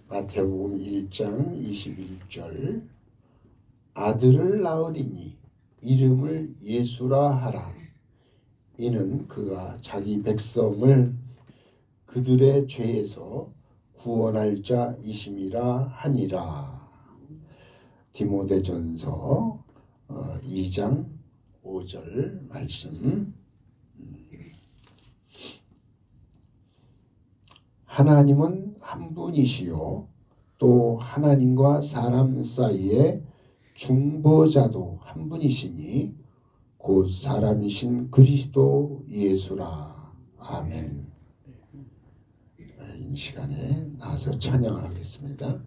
마태복음 1장 21절 아들을 낳으리니 이름을 예수라 하라. 이는 그가 자기 백성을 그들의 죄에서 구원할 자이심이라 하니라. 디모데전서 2장 5절 말씀. 하나님은 한 분이시요 또 하나님과 사람 사이에 중보자도 한 분이시니 곧 사람이신 그리스도 예수라. 아멘. 이 시간에 나와서 찬양하겠습니다.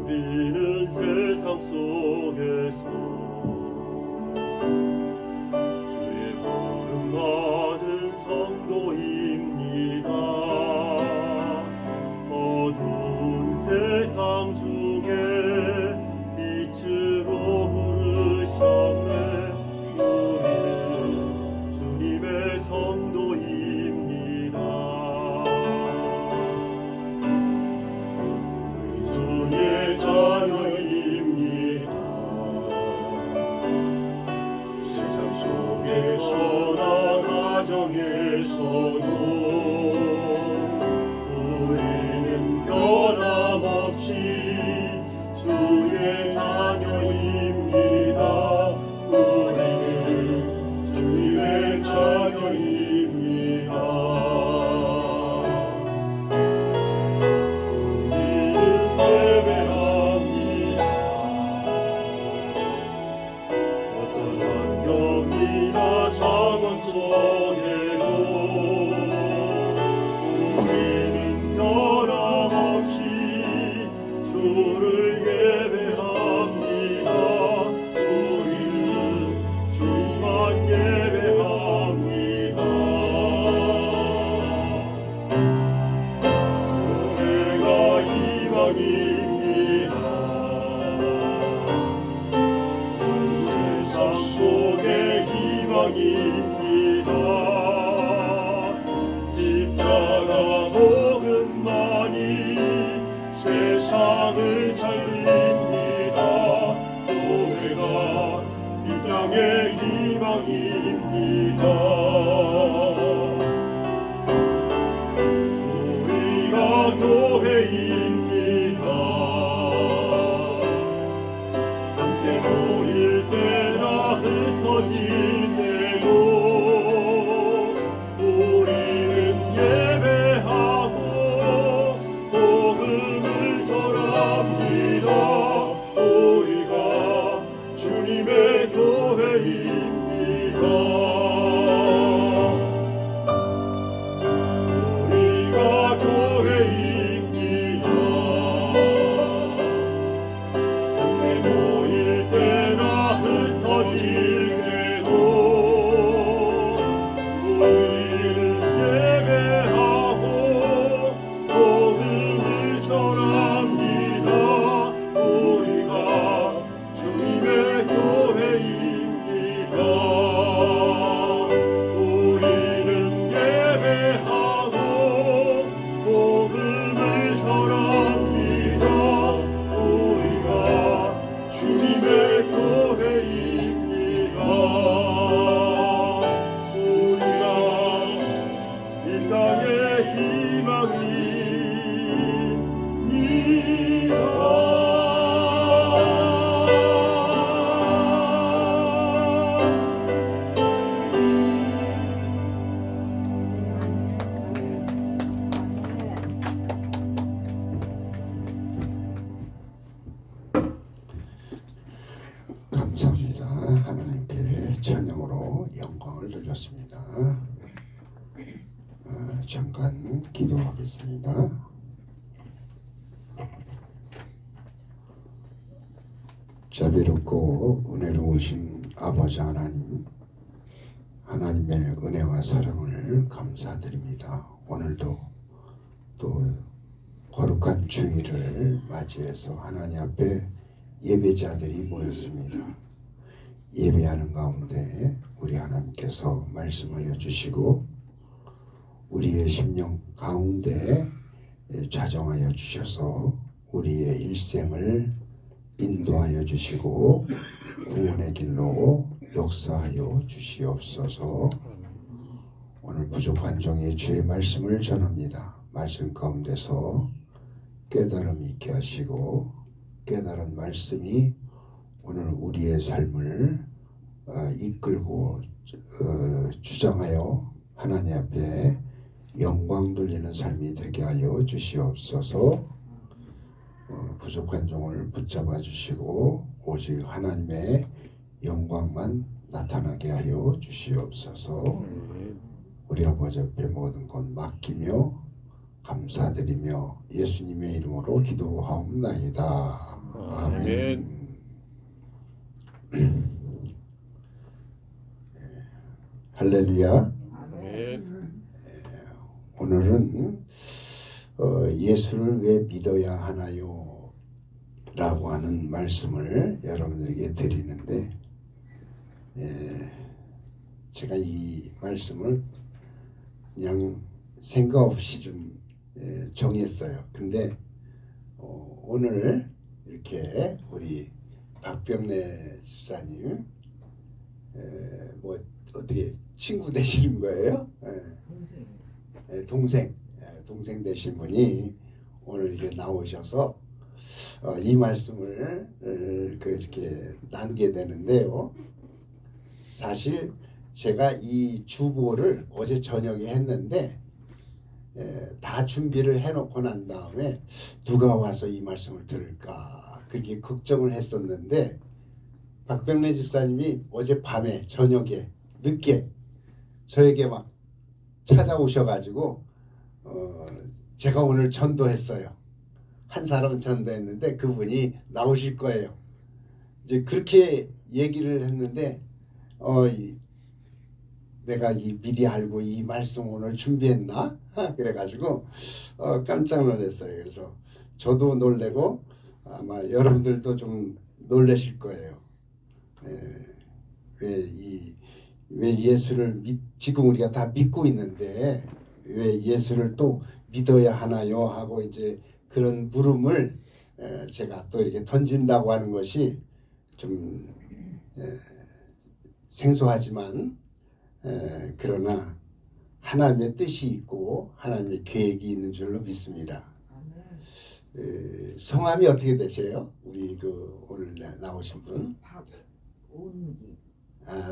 우리는 세상 속에서 주의 부름 받은 성도입니다. 어두운 세상 중에 빛으로 부르셨네. 우리는 주님의 성도입니다. 주의 자녀입니다. 세상 속에서나 가정에서도 우리는 변함없이 주의 자녀입니다. 우리는 주님의 자녀입니다. 상황 속에도 우리는 변함없이 주를 예배합니다. 우리는 주만 예배합니다. 우리가 희망입니다. 세상 속에 희망입니다. 십자가 복음만이 세상을 살립니다. 교회가 이 땅의 희망입니다. 우리가 교회입니다. 함께 모일 때나 흩어질 복음을 전합니다. 우리가 찬양으로 영광을 돌렸습니다. 잠깐 기도하겠습니다. 자비롭고 은혜로우신 아버지 하나님, 하나님의 은혜와 사랑을 감사드립니다. 오늘도 또 거룩한 주일을 맞이해서 하나님 앞에 예배자들이 모였습니다. 예배하는 가운데 우리 하나님께서 말씀하여 주시고 우리의 심령 가운데 좌정하여 주셔서 우리의 일생을 인도하여 주시고 구원의 길로 역사하여 주시옵소서. 오늘 부족한 종의 주의 말씀을 전합니다. 말씀 가운데서 깨달음 있게 하시고 깨달은 말씀이 오늘 우리의 삶을 이끌고 주장하여 하나님 앞에 영광 돌리는 삶이 되게 하여 주시옵소서. 부족한 종을 붙잡아 주시고 오직 하나님의 영광만 나타나게 하여 주시옵소서. 우리 아버지 앞에 모든 것 맡기며 감사드리며 예수님의 이름으로 기도하옵나이다. 아멘. 할렐루야. 아멘. 오늘은 예수를 왜 믿어야 하나요? 라고 하는 말씀을 여러분들에게 드리는데 제가 이 말씀을 그냥 생각 없이 좀 정했어요. 근데 오늘 이렇게 우리 박병래 집사님 뭐 어떻게 친구 되시는 거예요? 동생 되신 분이 오늘 이렇게 나오셔서 이 말씀을 이렇게 나누게 되는데요. 사실 제가 이 주보를 어제 저녁에 했는데 다 준비를 해놓고 난 다음에 누가 와서 이 말씀을 들을까 그렇게 걱정을 했었는데 박병래 집사님이 어제 밤에 저녁에 늦게 저에게 막 찾아오셔가지고 제가 오늘 전도했어요. 한 사람은 전도했는데 그분이 나오실 거예요. 이제 그렇게 얘기를 했는데 내가 미리 알고 이 말씀 오늘 준비했나? 그래가지고 깜짝 놀랐어요. 그래서 저도 놀래고 아마 여러분들도 좀 놀라실 거예요. 왜 예수를 지금 우리가 다 믿고 있는데 왜 예수를 또 믿어야 하나요? 하고 이제 그런 물음을 제가 또 이렇게 던진다고 하는 것이 좀 생소하지만 그러나 하나님의 뜻이 있고 하나님의 계획이 있는 줄로 믿습니다. 성함이 어떻게 되세요? 우리 오늘 나오신 분? 박운기.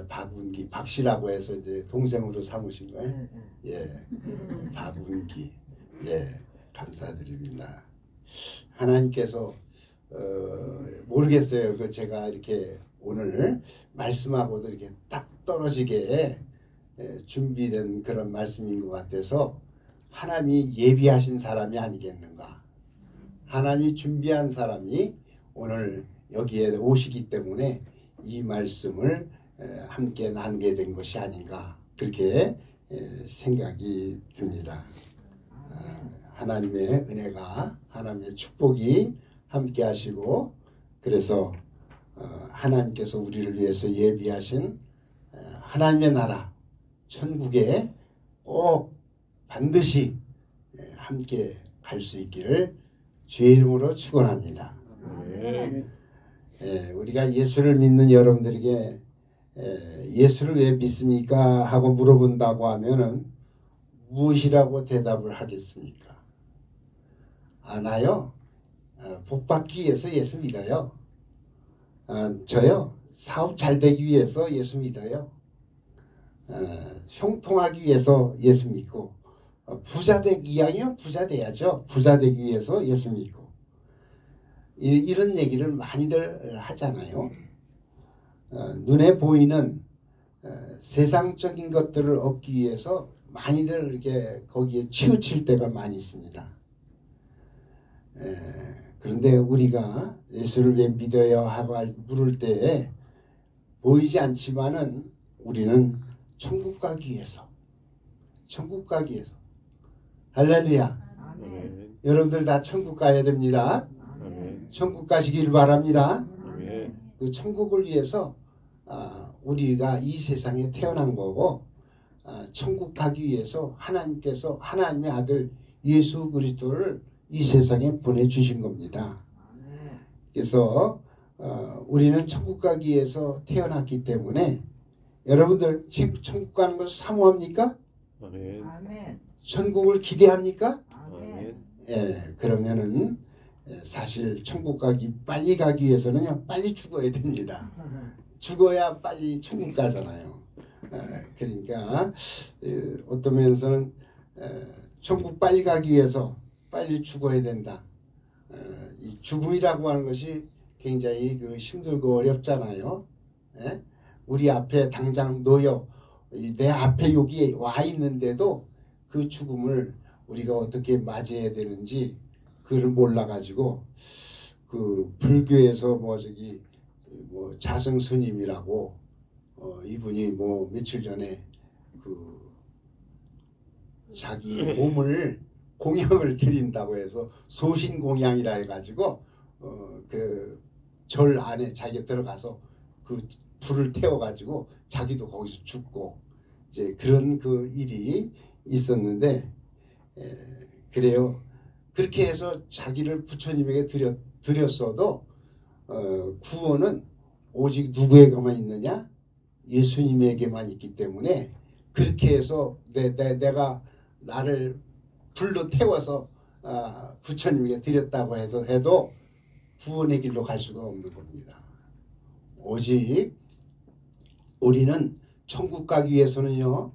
박운기, 박씨라고 해서 이제 동생으로 삼으신 거예요? 예, 박운기. 예, 감사드립니다. 하나님께서 모르겠어요. 제가 이렇게 오늘 말씀하고도 이렇게 딱 떨어지게 준비된 그런 말씀인 것 같아서 하나님이 예비하신 사람이 아니겠는가. 하나님이 준비한 사람이 오늘 여기에 오시기 때문에 이 말씀을 함께 나누게 된 것이 아닌가 그렇게 생각이 듭니다. 하나님의 은혜가 하나님의 축복이 함께 하시고 그래서 하나님께서 우리를 위해서 예비하신 하나님의 나라 천국에 꼭 반드시 함께 갈 수 있기를 주의 이름으로 축원합니다. 우리가 예수를 믿는 여러분들에게 예수를 왜 믿습니까? 하고 물어본다고 하면은 무엇이라고 대답을 하겠습니까? 나요? 복 받기 위해서 예수 믿어요. 저요? 사업 잘 되기 위해서 예수 믿어요. 형통하기 위해서 예수 믿고 부자 되기 이왕이면 부자 돼야죠. 부자 되기 위해서 예수 믿고 이런 얘기를 많이들 하잖아요. 눈에 보이는 세상적인 것들을 얻기 위해서 많이들 이렇게 거기에 치우칠 때가 많이 있습니다. 그런데 우리가 예수를 왜 믿어야 하고 물을 때에 보이지 않지만은 우리는 천국 가기 위해서, 천국 가기 위해서. 할렐루야. 아멘. 여러분들 다 천국 가야 됩니다. 아멘. 천국 가시길 바랍니다. 아멘. 그 천국을 위해서 우리가 이 세상에 태어난 거고, 천국 가기 위해서 하나님께서 하나님의 아들 예수 그리스도를 이 세상에 보내주신 겁니다. 아멘. 그래서 우리는 천국 가기 위해서 태어났기 때문에 여러분들 천국 가는 것을 사모합니까? 아멘. 아멘. 천국을 기대합니까? 아멘. 예, 그러면은 사실 천국 빨리 가기 위해서는 그냥 빨리 죽어야 됩니다. 죽어야 빨리 천국 가잖아요. 그러니까 어떤 면에서는 천국 빨리 가기 위해서 빨리 죽어야 된다. 이 죽음이라고 하는 것이 굉장히 힘들고 어렵잖아요. 예? 우리 앞에 당장 놓여 내 앞에 여기 와 있는데도 그 죽음을 우리가 어떻게 맞이해야 되는지 그걸 몰라가지고 그 불교에서 뭐 자승 스님이라고 이분이 뭐 며칠 전에 그 자기 몸을 공양을 드린다고 해서 소신 공양이라 해가지고 그 절 안에 자기가 들어가서 그 불을 태워가지고 자기도 거기서 죽고 이제 그런 그 일이 있었는데 그래요. 그렇게 해서 자기를 부처님에게 드렸어도 구원은 오직 누구에게만 있느냐? 예수님에게만 있기 때문에 그렇게 해서 내가 나를 불로 태워서 부처님에게 드렸다고 해도 구원의 길로 갈 수가 없는 겁니다. 오직 우리는 천국 가기 위해서는요,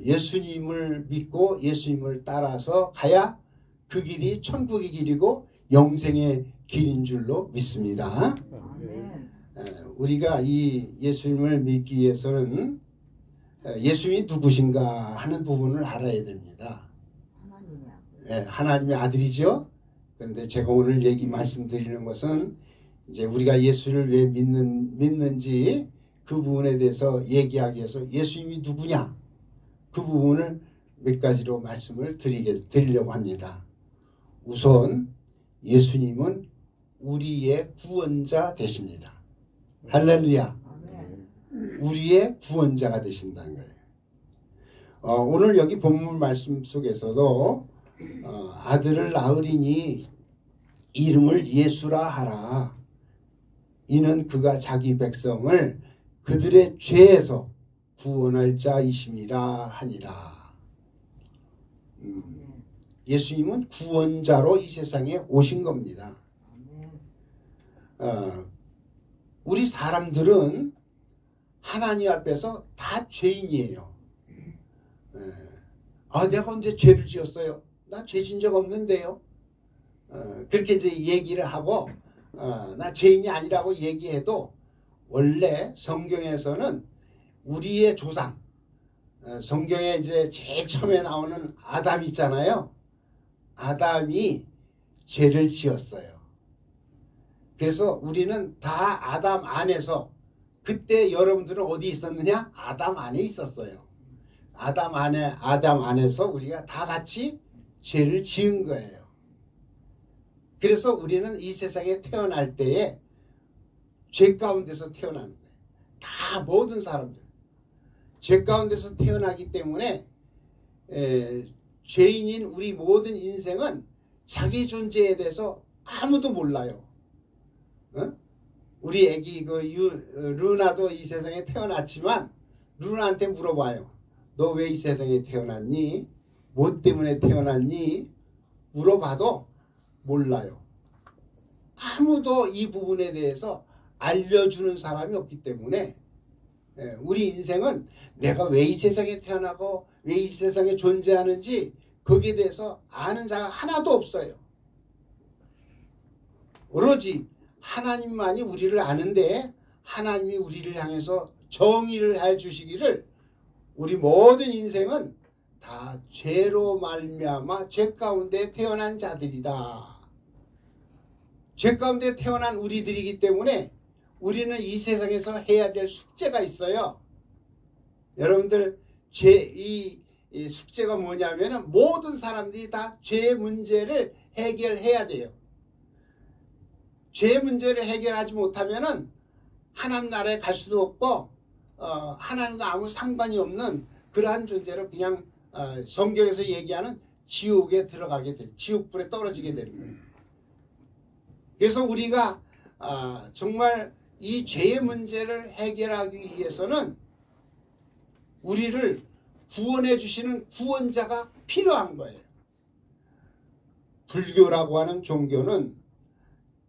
예수님을 믿고 예수님을 따라서 가야 그 길이 천국의 길이고 영생의 길인 줄로 믿습니다. 아멘. 우리가 이 예수님을 믿기 위해서는 예수님이 누구신가 하는 부분을 알아야 됩니다. 하나님의 아들. 하나님의 아들이죠. 그런데 제가 오늘 말씀드리는 것은 이제 우리가 예수를 왜 믿는지 그 부분에 대해서 얘기하기 위해서 예수님이 누구냐 그 부분을 몇 가지로 말씀을 드리려고 합니다. 우선 예수님은 우리의 구원자 되십니다. 할렐루야. 아멘. 우리의 구원자가 되신다는 거예요. 오늘 여기 본문 말씀 속에서도 아들을 낳으리니 이름을 예수라 하라. 이는 그가 자기 백성을 그들의 죄에서 구원할 자이심이라 하니라. 예수님은 구원자로 이 세상에 오신 겁니다. 우리 사람들은 하나님 앞에서 다 죄인이에요. 내가 언제 죄를 지었어요? 나 죄 진 적 없는데요. 그렇게 이제 얘기를 하고 나 죄인이 아니라고 얘기해도 원래 성경에서는 우리의 조상, 성경에 이제 제일 처음에 나오는 아담 있잖아요. 아담이 죄를 지었어요. 그래서 우리는 다 아담 안에서, 그때 여러분들은 어디 있었느냐? 아담 안에 있었어요. 아담 안에서 우리가 다 같이 죄를 지은 거예요. 그래서 우리는 이 세상에 태어날 때에 죄 가운데서 태어나는 거예요. 다 모든 사람들 죄 가운데서 태어나기 때문에 죄인인 우리 모든 인생은 자기 존재에 대해서 아무도 몰라요. 우리 애기 루나도 이 세상에 태어났지만 루나한테 물어봐요. 너 왜 이 세상에 태어났니? 뭐 때문에 태어났니? 물어봐도 몰라요. 아무도 이 부분에 대해서 알려주는 사람이 없기 때문에 우리 인생은 내가 왜 이 세상에 태어나고 왜 이 세상에 존재하는지 거기에 대해서 아는 자가 하나도 없어요. 오로지 하나님만이 우리를 아는데 하나님이 우리를 향해서 정의를 해 주시기를 우리 모든 인생은 다 죄로 말미암아 죄 가운데 태어난 자들이다. 죄 가운데 태어난 우리들이기 때문에 우리는 이 세상에서 해야 될 숙제가 있어요. 여러분들 이 숙제가 뭐냐면은 모든 사람들이 다 죄 문제를 해결해야 돼요. 죄 문제를 해결하지 못하면은 하나님 나라에 갈 수도 없고 하나님과 아무 상관이 없는 그러한 존재로 그냥 성경에서 얘기하는 지옥에 들어가게 돼, 지옥불에 떨어지게 되는 거예요. 그래서 우리가 정말 이 죄의 문제를 해결하기 위해서는 우리를 구원해 주시는 구원자가 필요한 거예요. 불교라고 하는 종교는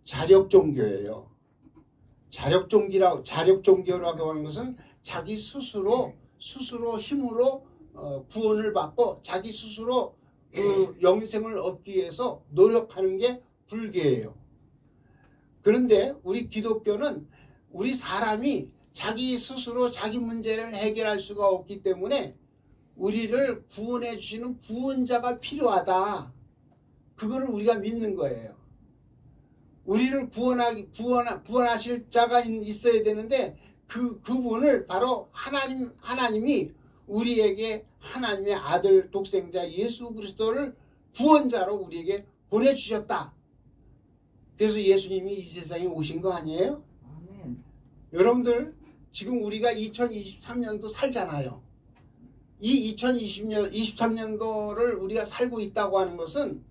자력 종교예요. 자력 종교라고 하는 것은 자기 스스로 힘으로 구원을 받고 자기 스스로 그 영생을 얻기 위해서 노력하는 게 불교예요. 그런데 우리 기독교는 우리 사람이 자기 스스로 자기 문제를 해결할 수가 없기 때문에 우리를 구원해 주시는 구원자가 필요하다. 그거를 우리가 믿는 거예요. 우리를 구원하실 자가 있어야 되는데 그분을 바로 하나님이 우리에게 하나님의 아들 독생자 예수 그리스도를 구원자로 우리에게 보내주셨다. 그래서 예수님이 이 세상에 오신 거 아니에요? 아멘. 여러분들 지금 우리가 2023년도 살잖아요. 이 2023년도를 우리가 살고 있다고 하는 것은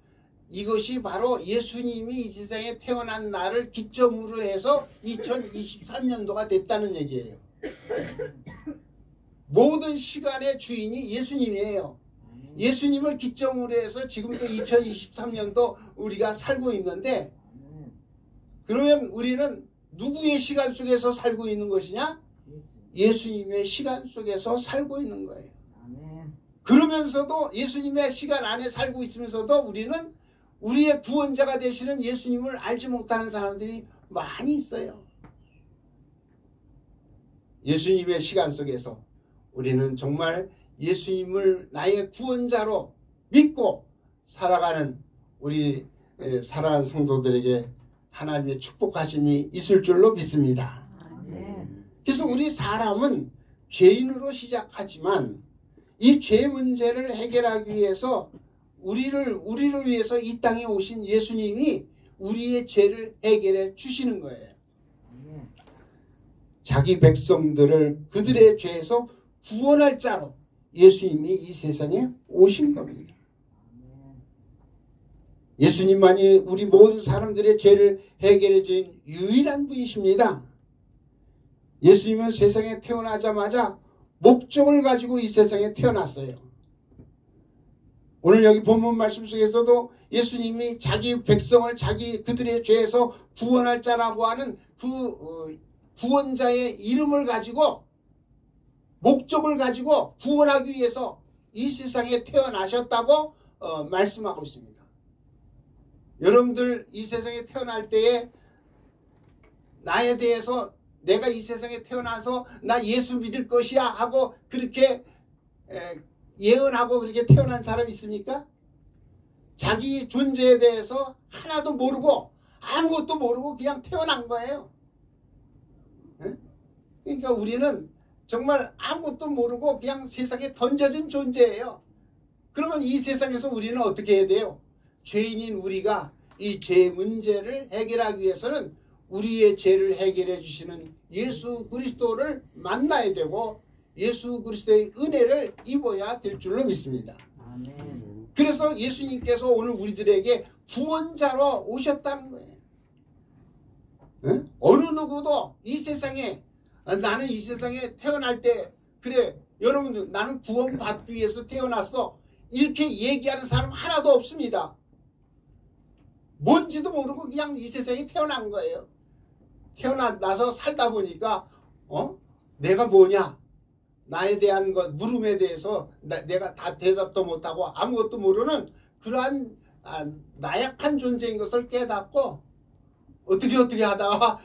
이것이 바로 예수님이 이 세상에 태어난 날을 기점으로 해서 2023년도가 됐다는 얘기예요. 모든 시간의 주인이 예수님이에요. 예수님을 기점으로 해서 지금도 2023년도 우리가 살고 있는데, 그러면 우리는 누구의 시간 속에서 살고 있는 것이냐? 예수님의 시간 속에서 살고 있는 거예요. 그러면서도 예수님의 시간 안에 살고 있으면서도 우리는 우리의 구원자가 되시는 예수님을 알지 못하는 사람들이 많이 있어요. 예수님의 시간 속에서 우리는 정말 예수님을 나의 구원자로 믿고 살아가는 우리 사랑하는 성도들에게 하나님의 축복하심이 있을 줄로 믿습니다. 그래서 우리 사람은 죄인으로 시작하지만 이 죄 문제를 해결하기 위해서 우리를 위해서 이 땅에 오신 예수님이 우리의 죄를 해결해 주시는 거예요. 자기 백성들을 그들의 죄에서 구원할 자로 예수님이 이 세상에 오신 겁니다. 예수님만이 우리 모든 사람들의 죄를 해결해 준 유일한 분이십니다. 예수님은 세상에 태어나자마자 목적을 가지고 이 세상에 태어났어요. 오늘 여기 본문 말씀 속에서도 예수님이 자기 백성을 그들의 죄에서 구원할 자라고 하는 그 구원자의 이름을 가지고 목적을 가지고 구원하기 위해서 이 세상에 태어나셨다고 말씀하고 있습니다. 여러분들 이 세상에 태어날 때에 나에 대해서 내가 이 세상에 태어나서 나 예수 믿을 것이야 하고 그렇게 예언하고 그렇게 태어난 사람 있습니까? 자기 존재에 대해서 하나도 모르고 아무것도 모르고 그냥 태어난 거예요. 그러니까 우리는 정말 아무것도 모르고 그냥 세상에 던져진 존재예요. 그러면 이 세상에서 우리는 어떻게 해야 돼요? 죄인인 우리가 이 죄 문제를 해결하기 위해서는 우리의 죄를 해결해 주시는 예수 그리스도를 만나야 되고 예수 그리스도의 은혜를 입어야 될 줄로 믿습니다. 아멘. 그래서 예수님께서 오늘 우리들에게 구원자로 오셨다는 거예요. 응? 어느 누구도 이 세상에 나는 이 세상에 태어날 때 그래 여러분들 나는 구원받기 위해서 태어났어 이렇게 얘기하는 사람 하나도 없습니다. 뭔지도 모르고 그냥 이 세상에 태어난 거예요. 태어나서 살다 보니까 내가 뭐냐 나에 대한 물음에 대해서 내가 다 대답도 못하고 아무것도 모르는 그러한 나약한 존재인 것을 깨닫고 어떻게 하다가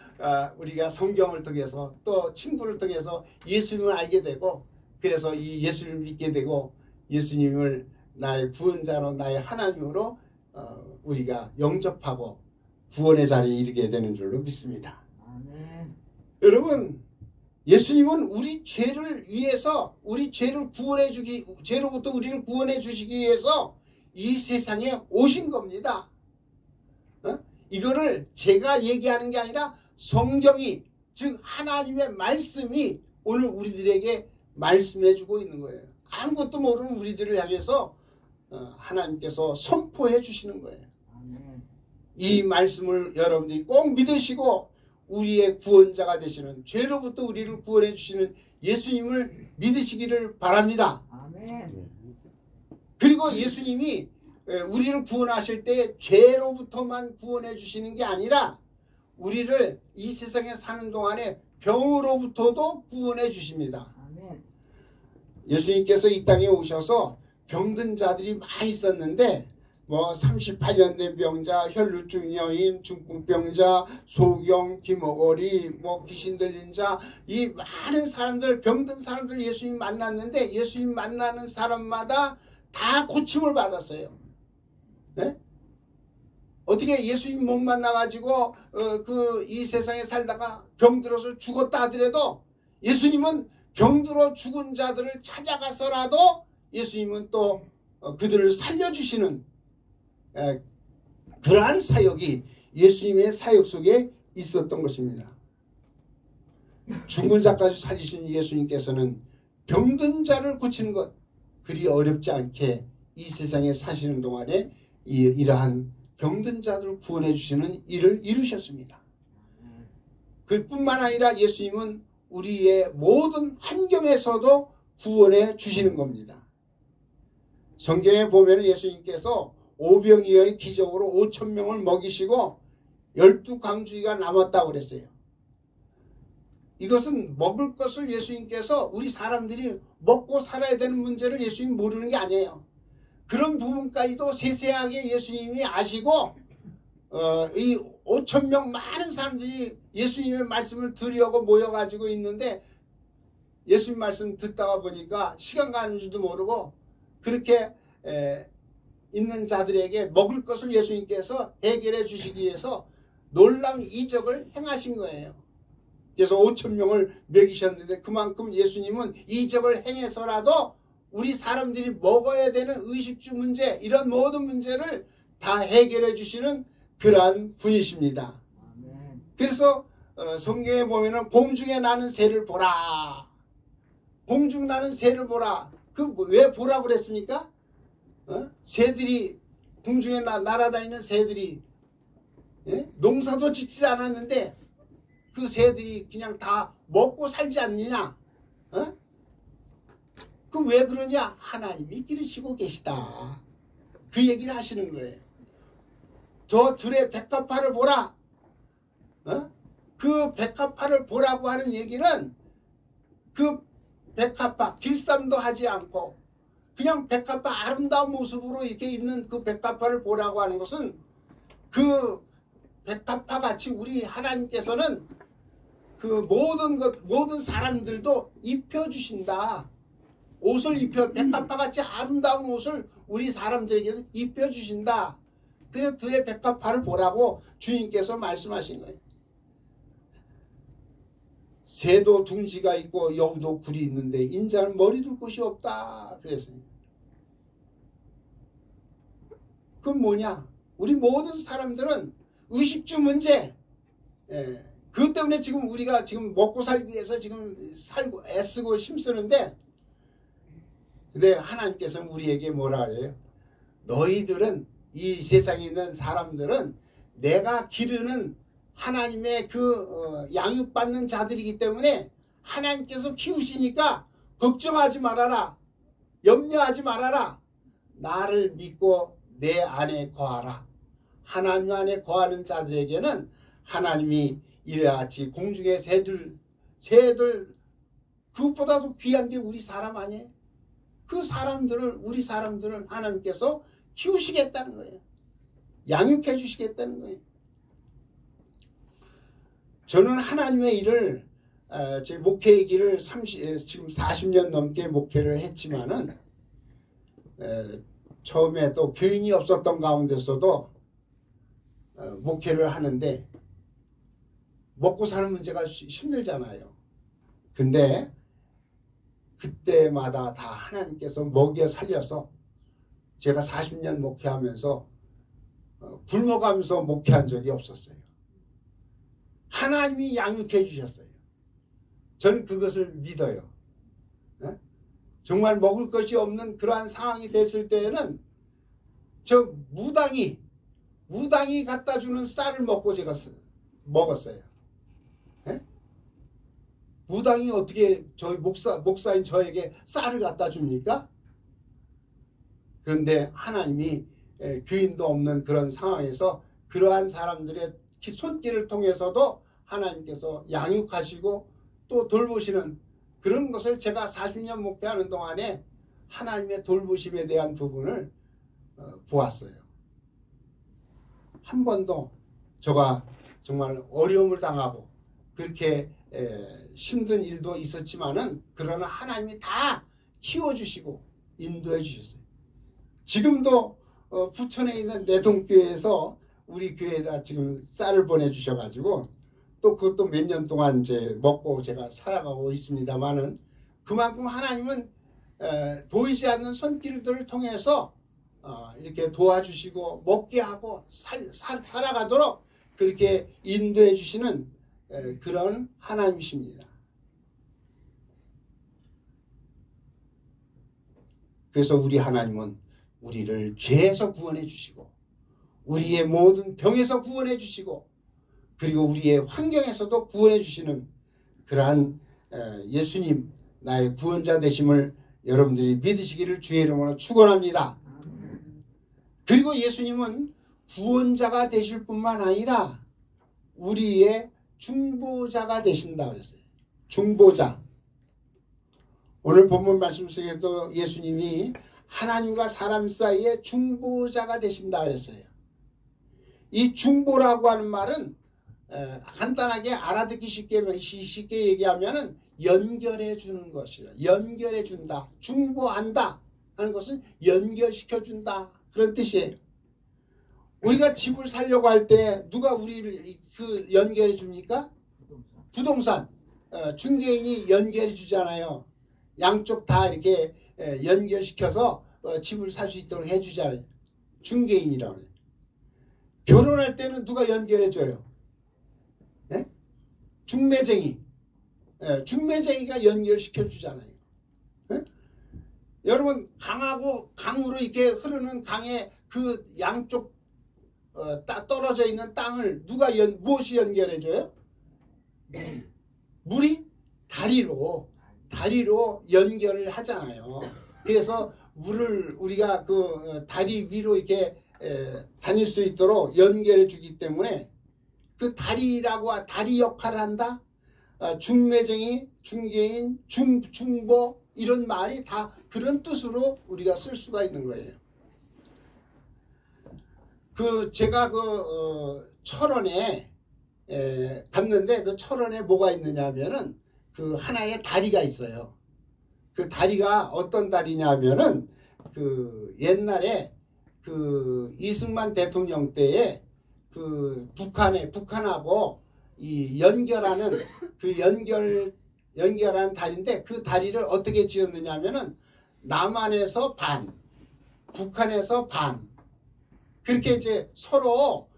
우리가 성경을 통해서 또 친구를 통해서 예수님을 알게 되고 그래서 이 예수님을 믿게 되고 예수님을 나의 구원자로 나의 하나님으로 우리가 영접하고 구원의 자리에 이르게 되는 줄로 믿습니다. 아멘. 여러분 예수님은 우리 죄를 위해서 우리 죄를 구원해 주기 죄로부터 우리를 구원해 주시기 위해서 이 세상에 오신 겁니다. 이거를 제가 얘기하는 게 아니라 성경이 즉 하나님의 말씀이 오늘 우리들에게 말씀해 주고 있는 거예요. 아무것도 모르는 우리들을 향해서 하나님께서 선포해 주시는 거예요. 아멘. 이 말씀을 여러분들이 꼭 믿으시고 우리의 구원자가 되시는 죄로부터 우리를 구원해 주시는 예수님을 믿으시기를 바랍니다. 아멘. 그리고 예수님이 우리를 구원하실 때 죄로부터만 구원해 주시는 게 아니라 우리를 이 세상에 사는 동안에 병으로부터도 구원해 주십니다. 아멘. 예수님께서 이 땅에 오셔서 병든 자들이 많이 있었는데 뭐 38년 된 병자, 혈루증 여인, 중풍병자, 소경, 귀머거리, 뭐 귀신 들린 자, 이 많은 사람들, 병든 사람들 예수님 만났는데 예수님 만나는 사람마다 다 고침을 받았어요. 네? 어떻게 예수님 못 만나가지고 이 세상에 살다가 병들어서 죽었다 하더라도 예수님은 병들어 죽은 자들을 찾아가서라도 예수님은 또 그들을 살려주시는 그러한 사역이 예수님의 사역 속에 있었던 것입니다. 죽은 자까지 살리신 예수님께서는 병든 자를 고치는 것 그리 어렵지 않게 이 세상에 사시는 동안에 이러한 병든 자들을 구원해 주시는 일을 이루셨습니다. 그뿐만 아니라 예수님은 우리의 모든 환경에서도 구원해 주시는 겁니다. 성경에 보면 예수님께서 오병이어의 기적으로 5,000명을 먹이시고 12강주기가 남았다고 그랬어요. 이것은 먹을 것을 예수님께서 우리 사람들이 먹고 살아야 되는 문제를 예수님 모르는 게 아니에요. 그런 부분까지도 세세하게 예수님이 아시고 이 5,000명 많은 사람들이 예수님의 말씀을 들으려고 모여가지고 있는데 예수님 말씀 듣다가 보니까 시간 가는 줄도 모르고 그렇게 있는 자들에게 먹을 것을 예수님께서 해결해 주시기 위해서 놀라운 이적을 행하신 거예요. 그래서 5,000명을 먹이셨는데 그만큼 예수님은 이적을 행해서라도 우리 사람들이 먹어야 되는 의식주 문제 이런 모든 문제를 다 해결해 주시는 그러한 분이십니다. 아멘. 그래서 성경에 보면은 공중에 나는 새를 보라. 공중 나는 새를 보라. 그 왜 보라 그랬습니까? 새들이 공중에 날아다니는 새들이 농사도 짓지 않았는데 그 새들이 그냥 다 먹고 살지 않느냐? 그 왜 그러냐? 하나님이 기르시고 계시다. 그 얘기를 하시는 거예요. 저 들의 백합화를 보라. 그 백합화를 보라고 하는 얘기는 그 백합화 길쌈도 하지 않고 그냥 백합화 아름다운 모습으로 이렇게 있는 그 백합화를 보라고 하는 것은 그 백합화 같이 우리 하나님께서는 그 모든 사람들도 입혀주신다. 옷을 백합화 같이 아름다운 옷을 우리 사람들에게 입혀주신다. 그래서 들의 백합화를 보라고 주님께서 말씀하신 거예요. 새도 둥지가 있고 여우도 굴이 있는데 인자는 머리 둘 곳이 없다. 그랬어요. 그건 뭐냐? 우리 모든 사람들은 의식주 문제, 그것 때문에 지금 우리가 지금 먹고 살기 위해서 지금 살고 애쓰고 힘쓰는데, 근데 하나님께서는 우리에게 뭐라 그래요? 너희들은 이 세상에 있는 사람들은 내가 기르는 하나님의 양육받는 자들이기 때문에 하나님께서 키우시니까 걱정하지 말아라. 염려하지 말아라. 나를 믿고 내 안에 거하라. 하나님 안에 거하는 자들에게는 하나님이 이와 같이 공중의 새들 그것보다도 귀한 게 우리 사람 아니에요? 우리 사람들을 하나님께서 키우시겠다는 거예요. 양육해 주시겠다는 거예요. 저는 하나님의 일을 제 목회의 길을 지금 40년 넘게 목회를 했지만은 처음에 또 교인이 없었던 가운데서도 목회를 하는데 먹고 사는 문제가 힘들잖아요. 근데 그때마다 다 하나님께서 먹여 살려서 제가 40년 목회하면서 굶어가면서 목회한 적이 없었어요. 하나님이 양육해 주셨어요. 저는 그것을 믿어요. 정말 먹을 것이 없는 그러한 상황이 됐을 때에는 저 무당이 갖다 주는 쌀을 먹고 제가 먹었어요. 무당이 어떻게 저희 목사인 저에게 쌀을 갖다 줍니까? 그런데 하나님이 교인도 없는 그런 상황에서 그러한 사람들의 손길을 통해서도 하나님께서 양육하시고 또 돌보시는 그런 것을 제가 40년 목회하는 동안에 하나님의 돌보심에 대한 부분을 보았어요. 한 번도 제가 정말 어려움을 당하고 그렇게 힘든 일도 있었지만은 그러나 하나님이 다 키워주시고 인도해 주셨어요. 지금도 부천에 있는 내동교회에서 우리 교회에다 지금 쌀을 보내주셔가지고 또 그것도 몇 년 동안 이제 먹고 제가 살아가고 있습니다만은 그만큼 하나님은 보이지 않는 손길들을 통해서 이렇게 도와주시고 먹게 하고 살아가도록 그렇게 인도해 주시는 그런 하나님이십니다. 그래서 우리 하나님은 우리를 죄에서 구원해 주시고 우리의 모든 병에서 구원해 주시고 그리고 우리의 환경에서도 구원해 주시는 그러한 예수님 나의 구원자 되심을 여러분들이 믿으시기를 주의 이름으로 축원합니다. 그리고 예수님은 구원자가 되실 뿐만 아니라 우리의 중보자가 되신다 그랬어요. 중보자. 오늘 본문 말씀 속에도 예수님이 하나님과 사람 사이에 중보자가 되신다 그랬어요. 이 중보라고 하는 말은 간단하게 알아듣기 쉽게 얘기하면은 연결해 주는 것이라. 연결해 준다. 중보한다 하는 것은 연결시켜 준다. 그런 뜻이에요. 우리가 집을 사려고 할 때 누가 우리를 연결해 줍니까? 부동산. 중개인이 연결해 주잖아요. 양쪽 다 이렇게 연결시켜서 집을 살 수 있도록 해 주잖아요. 중개인이라고 해요. 결혼할 때는 누가 연결해 줘요? 네? 중매쟁이. 중매쟁이가 연결시켜 주잖아요. 네? 여러분 강으로 이렇게 흐르는 강에 그 양쪽 떨어져 있는 땅을 누가 무엇이 연결해 줘요? 물이 다리로 연결을 하잖아요. 그래서 물을 우리가 그 다리 위로 이렇게 다닐 수 있도록 연결해 주기 때문에 그 다리 역할을 한다. 중매쟁이, 중개인, 중보 이런 말이 다 그런 뜻으로 우리가 쓸 수가 있는 거예요. 제가 철원에 갔는데 그 철원에 뭐가 있느냐 하면은 그 하나의 다리가 있어요. 그 다리가 어떤 다리냐면은 옛날에 이승만 대통령 때에 북한하고 이 연결하는 연결한 다리인데 그 다리를 어떻게 지었느냐 하면은 남한에서 반, 북한에서 반 그렇게 이제 서로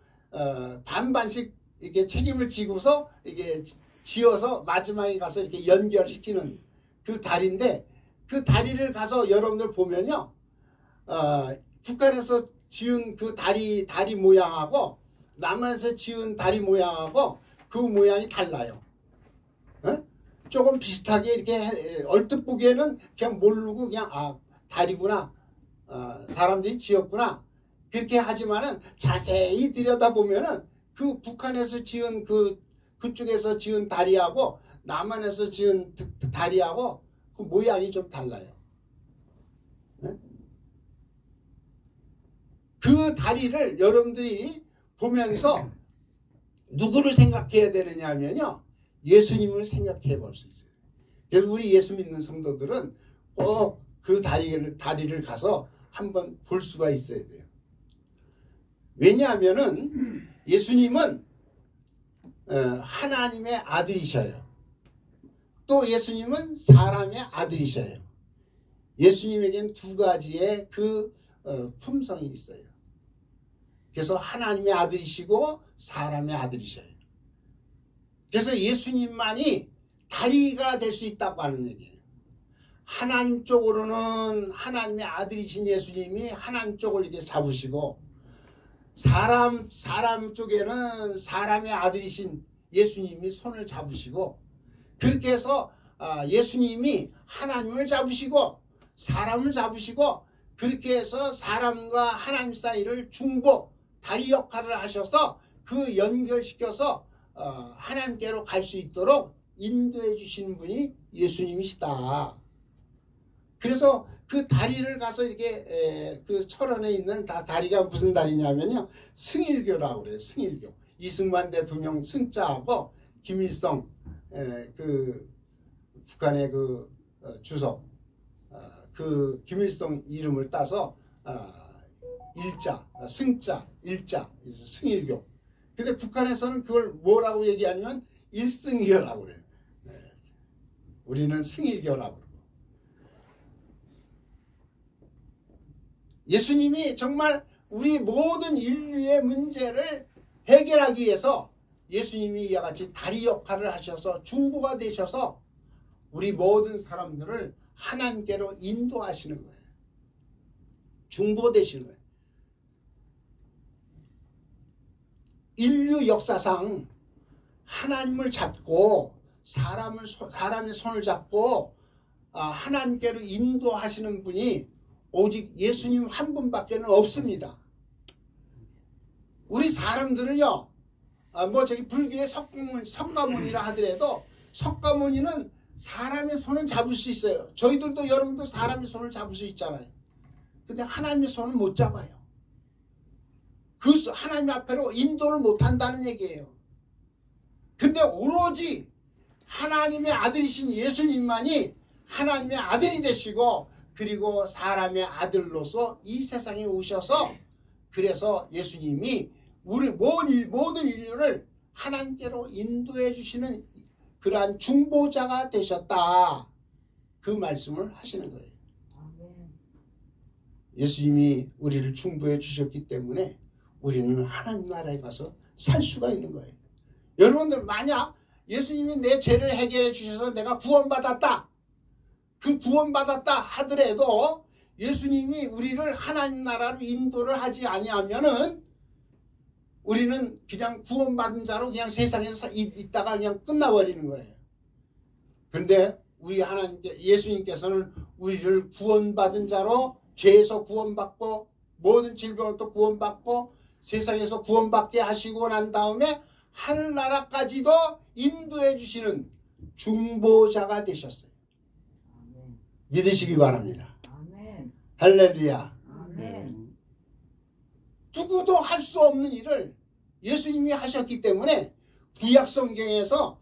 반반씩 이렇게 책임을 지고서 이게 지어서 마지막에 가서 이렇게 연결시키는 그 다리인데 그 다리를 가서 여러분들 보면요, 북한에서 지은 그 다리 모양하고 남한에서 지은 다리 모양하고 그 모양이 달라요. 조금 비슷하게 이렇게 얼뜻 보기에는 그냥 모르고 그냥 다리구나, 사람들이 지었구나 그렇게 하지만은 자세히 들여다보면은 그 북한에서 지은 그쪽에서 지은 다리하고 남한에서 지은 다리하고 그 모양이 좀 달라요. 그 다리를 여러분들이 보면서 누구를 생각해야 되느냐 하면요, 예수님을 생각해 볼 수 있어요. 그래서 우리 예수 믿는 성도들은 꼭 그 다리를 가서 한번 볼 수가 있어야 돼요. 왜냐하면은 예수님은 하나님의 아들이셔요. 또 예수님은 사람의 아들이셔요. 예수님에겐 두 가지의 그 품성이 있어요. 그래서 하나님의 아들이시고 사람의 아들이셔요. 그래서 예수님만이 다리가 될 수 있다고 하는 얘기예요. 하나님 쪽으로는 하나님의 아들이신 예수님이 하나님 쪽을 이렇게 잡으시고, 사람 쪽에는 사람의 아들이신 예수님이 손을 잡으시고, 그렇게 해서 예수님이 하나님을 잡으시고 사람을 잡으시고, 그렇게 해서 사람과 하나님 사이를 중보, 다리 역할을 하셔서 그 연결시켜서 하나님께로 갈 수 있도록 인도해 주시는 분이 예수님이시다. 그래서 그 다리를 가서 이렇게 그 철원에 있는 다리가 무슨 다리냐면요, 승일교라고 그래요. 승일교. 이승만 대통령 승자하고 김일성 그 북한의 그 주석 그 김일성 이름을 따서 일자, 승자, 일자, 승일교. 근데 북한에서는 그걸 뭐라고 얘기하냐면 일승이교라고 그래요. 우리는 승일교라고 그러고. 예수님이 정말 우리 모든 인류의 문제를 해결하기 위해서 예수님이 이와 같이 다리 역할을 하셔서 중보가 되셔서 우리 모든 사람들을 하나님께로 인도하시는 거예요. 중보되시는 거예요. 인류 역사상 하나님을 잡고 사람의 손을 잡고 하나님께로 인도하시는 분이 오직 예수님 한 분밖에 없습니다. 우리 사람들은요, 뭐 저기 불교의 석가모니라 하더라도 석가모니는 사람의 손은 잡을 수 있어요. 저희들도 여러분도 사람의 손을 잡을 수 있잖아요. 근데 하나님의 손을 못 잡아요. 그 하나님 앞으로 인도를 못 한다는 얘기예요. 근데 오로지 하나님의 아들이신 예수님만이 하나님의 아들이 되시고, 그리고 사람의 아들로서 이 세상에 오셔서, 그래서 예수님이 우리 모든 인류를 하나님께로 인도해 주시는 그러한 중보자가 되셨다. 그 말씀을 하시는 거예요. 예수님이 우리를 중보해 주셨기 때문에 우리는 하나님 나라에 가서 살 수가 있는 거예요. 여러분들, 만약 예수님이 내 죄를 해결해 주셔서 내가 구원받았다, 그 구원받았다 하더라도 예수님이 우리를 하나님 나라로 인도를 하지 아니하면은 우리는 그냥 구원받은 자로 그냥 세상에서 있다가 그냥 끝나버리는 거예요. 그런데 우리 하나님께, 예수님께서는 우리를 구원받은 자로 죄에서 구원받고 모든 질병부터 구원받고 세상에서 구원받게 하시고 난 다음에 하늘나라까지도 인도해 주시는 중보자가 되셨어요. 아멘. 믿으시기 바랍니다. 아멘. 할렐루야. 아멘. 누구도 할 수 없는 일을 예수님이 하셨기 때문에 구약 성경에서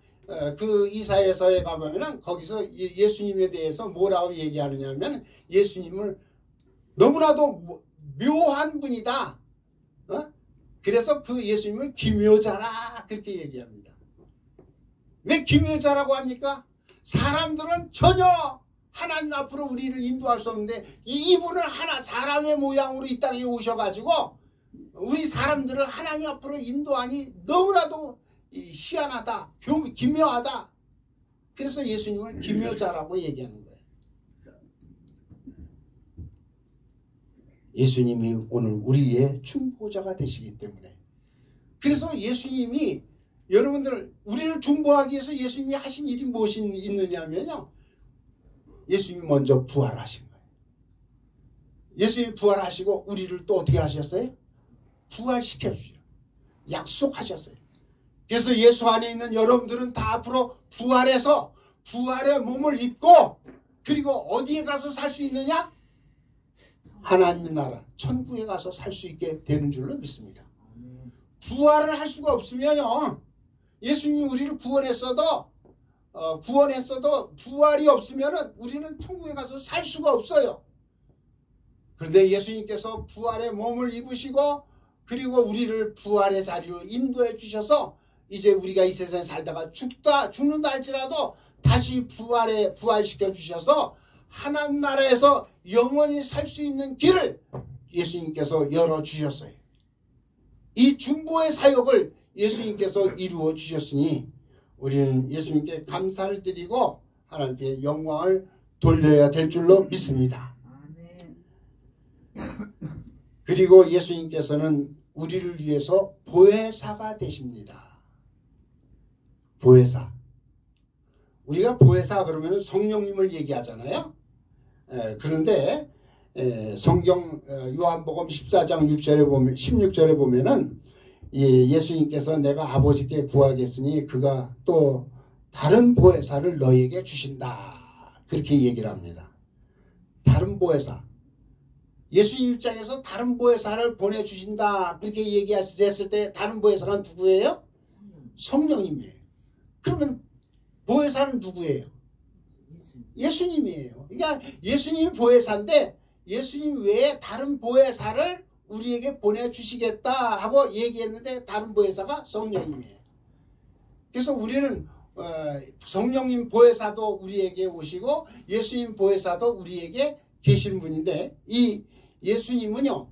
그 이사야서에 가보면은 거기서 예수님에 대해서 뭐라고 얘기하느냐면 예수님을 너무나도 묘한 분이다. 그래서 그 예수님을 기묘자라 그렇게 얘기합니다. 왜 기묘자라고 합니까? 사람들은 전혀 하나님 앞으로 우리를 인도할 수 없는데 이분은 사람의 모양으로 이 땅에 오셔가지고 우리 사람들을 하나님 앞으로 인도하니 너무나도 희한하다, 기묘하다. 그래서 예수님을 기묘자라고 얘기하는 거예요. 예수님이 오늘 우리의 중보자가 되시기 때문에, 그래서 예수님이 여러분들 우리를 중보하기 위해서 예수님이 하신 일이 무엇이 있느냐면요, 예수님이 먼저 부활하신 거예요. 예수님이 부활하시고 우리를 또 어떻게 하셨어요? 부활시켜 주시오. 약속하셨어요. 그래서 예수 안에 있는 여러분들은 다 앞으로 부활해서 부활의 몸을 입고, 그리고 어디에 가서 살 수 있느냐? 하나님 나라 천국에 가서 살 수 있게 되는 줄로 믿습니다. 부활을 할 수가 없으면요, 예수님이 우리를 구원했어도 부활이 없으면 우리는 천국에 가서 살 수가 없어요. 그런데 예수님께서 부활의 몸을 입으시고 그리고 우리를 부활의 자리로 인도해 주셔서 이제 우리가 이 세상에 살다가 죽는다 할지라도 다시 부활시켜 주셔서 하나님 나라에서 영원히 살 수 있는 길을 예수님께서 열어주셨어요. 이 중보의 사역을 예수님께서 이루어 주셨으니 우리는 예수님께 감사를 드리고 하나님께 영광을 돌려야 될 줄로 믿습니다. 그리고 예수님께서는 우리를 위해서 보혜사가 되십니다. 보혜사. 우리가 보혜사 그러면 성령님을 얘기하잖아요. 그런데 성경 요한복음 14장 16절에 보면은 예수님께서 내가 아버지께 구하겠으니 그가 또 다른 보혜사를 너에게 주신다. 그렇게 얘기를 합니다. 다른 보혜사. 예수님 입장에서 다른 보혜사를 보내주신다. 그렇게 얘기했을 때 다른 보혜사가 누구예요? 성령님이에요. 그러면 보혜사는 누구예요? 예수님이에요. 그러니까 예수님이 보혜사인데 예수님 외에 다른 보혜사를 우리에게 보내주시겠다 하고 얘기했는데 다른 보혜사가 성령님이에요. 그래서 우리는 성령님 보혜사도 우리에게 오시고 예수님 보혜사도 우리에게 계신 분인데 이 예수님은요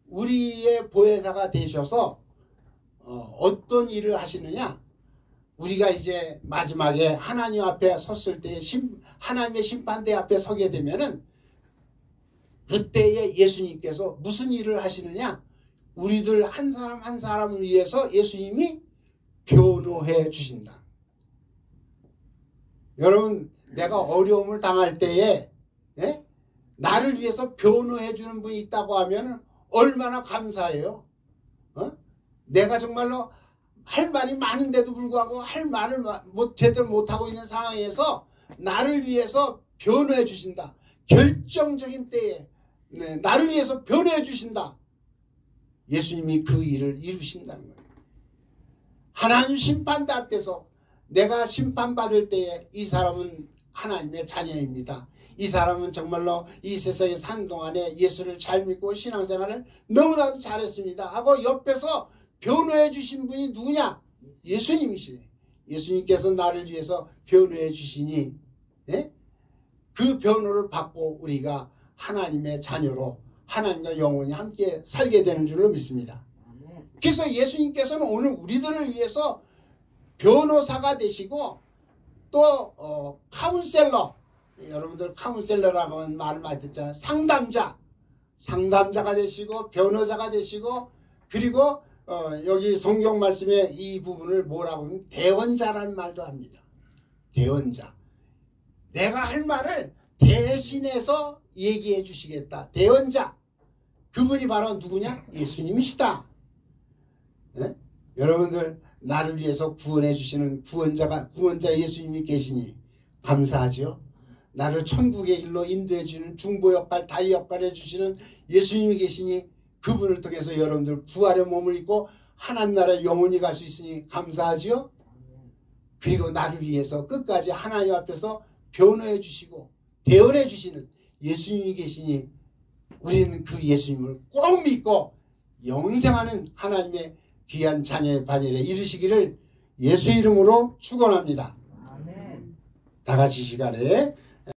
우리의 보혜사가 되셔서 어떤 일을 하시느냐, 우리가 이제 마지막에 하나님 앞에 섰을 때 하나님의 심판대 앞에 서게 되면은 그때에 예수님께서 무슨 일을 하시느냐, 우리들 한 사람 한 사람을 위해서 예수님이 변호해 주신다. 여러분, 내가 어려움을 당할 때에 나를 위해서 변호해 주는 분이 있다고 하면 얼마나 감사해요. 내가 정말로 할 말이 많은데도 불구하고 할 말을 제대로 못하고 있는 상황에서 나를 위해서 변호해 주신다. 결정적인 때에 나를 위해서 변호해 주신다. 예수님이 그 일을 이루신다는 거예요. 하나님 심판대 앞에서 내가 심판받을 때에 이 사람은 하나님의 자녀입니다. 이 사람은 정말로 이 세상에 사는 동안에 예수를 잘 믿고 신앙생활을 너무나도 잘했습니다 하고 옆에서 변호해 주신 분이 누구냐? 예수님이시네. 예수님께서 나를 위해서 변호해 주시니 그 변호를 받고 우리가 하나님의 자녀로 하나님과 영원히 함께 살게 되는 줄로 믿습니다. 그래서 예수님께서는 오늘 우리들을 위해서 변호사가 되시고 또 카운셀러, 여러분들 카운셀러라고 하는 말을 많이 듣잖아요. 상담자가 되시고 변호사가 되시고 그리고 여기 성경 말씀에 이 부분을 뭐라고 하면 대언자라는 말도 합니다. 대언자. 내가 할 말을 대신해서 얘기해 주시겠다. 대언자. 그분이 바로 누구냐? 예수님이시다. 여러분들 나를 위해서 구원해 주시는 구원자 예수님이 계시니 감사하죠. 나를 천국의 길로 인도해 주는 중보 역할, 다리 역할 해주시는 예수님이 계시니 그분을 통해서 여러분들 부활의 몸을 입고 하나님 나라에 영원히 갈 수 있으니 감사하지요. 그리고 나를 위해서 끝까지 하나님 앞에서 변호해 주시고 대언해 주시는 예수님이 계시니 우리는 그 예수님을 꼭 믿고 영생하는 하나님의 귀한 자녀의 반열에 이르시기를 예수 이름으로 축원합니다. 다 같이 시간에